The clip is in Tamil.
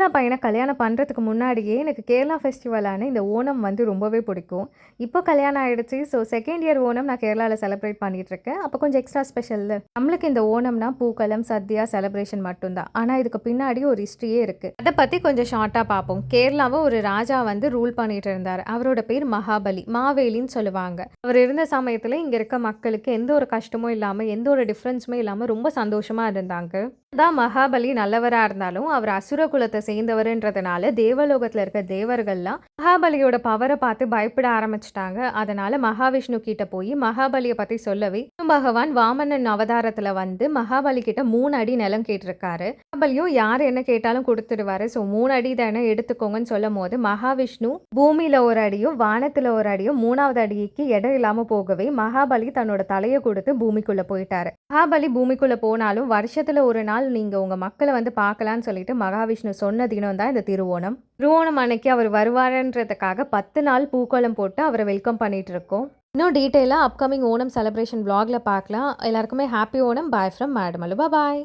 கேரளா பையனை கல்யாணம் பண்ணுறதுக்கு முன்னாடியே எனக்கு கேரளா ஃபெஸ்டிவலான இந்த ஓணம் வந்து ரொம்பவே பிடிக்கும். இப்போ கல்யாணம் ஆயிடுச்சு. ஸோ செகண்ட் இயர் ஓணம் நான் கேரளாவில் செலிப்ரேட் பண்ணிகிட்ருக்கேன். அப்போ கொஞ்சம் எக்ஸ்ட்ரா ஸ்பெஷல். நம்மளுக்கு இந்த ஓணம்னா பூக்களம், சத்யா, செலிப்ரேஷன் மட்டும்தான். ஆனால் இதுக்கு பின்னாடி ஒரு ஹிஸ்ட்ரியே இருக்குது. அதை பற்றி கொஞ்சம் ஷார்ட்டாக பார்ப்போம். கேரளாவை ஒரு ராஜா வந்து ரூல் பண்ணிட்டு இருந்தார். அவரோட பேர் மகாபலி, மாவேலின்னு சொல்லுவாங்க. அவர் இருந்த சமயத்தில் இங்கே இருக்க மக்களுக்கு எந்த ஒரு கஷ்டமும் இல்லாமல், எந்த ஒரு டிஃப்ரென்ஸுமே இல்லாமல் ரொம்ப சந்தோஷமாக இருந்தாங்க. தான் மகாபலி நல்லவராக இருந்தாலும் அவர் அசுர குலத்தை சேர்ந்தவருன்றதுனால தேவலோகத்தில் இருக்க தேவர்கள்லாம் மகாபலியோட பவரை பார்த்து பயப்பட ஆரம்பிச்சிட்டாங்க. அதனால மகாவிஷ்ணு கிட்ட போய் மகாபலியை பற்றி சொல்லவே பகவான் வாமனன் அவதாரத்தில் வந்து மகாபலி கிட்ட 3 அடி நிலம் கேட்டிருக்காரு. மகாபலியும் யார் என்ன கேட்டாலும் கொடுத்துடுவாரு. ஸோ 3 அடி தானே எடுத்துக்கோங்கன்னு சொல்லும் போது மகாவிஷ்ணு பூமியில ஒரு அடியும் வானத்தில் ஒரு அடியும் 3வது அடிக்கு இடம் இல்லாமல் போகவே மகாபலி தன்னோட தலையை கொடுத்து பூமிக்குள்ள போயிட்டாரு. மகாபலி பூமிக்குள்ள போனாலும் வருஷத்துல ஒரு நாள் நீங்க உங்க மக்களை வந்து பார்க்கலான்னு சொல்லிட்டு மகாவிஷ்ணு சொன்ன தினம் தான் இந்த திருவோணம். திருவோணம் அன்னைக்கு அவர் வருவாருன்றதுக்காக 10 நாள் பூக்கோளம் போட்டு அவரை வெல்கம் பண்ணிட்டு இருக்கோம். இன்னும் டீட்டெயிலாக அப்கமிங் ஓணம் செலிப்ரேஷன் vlogல பார்க்கலாம். எல்லாருக்குமே ஹாப்பி ஓணம். பாய் ஃப்ரம் மேடமலு. பாய்.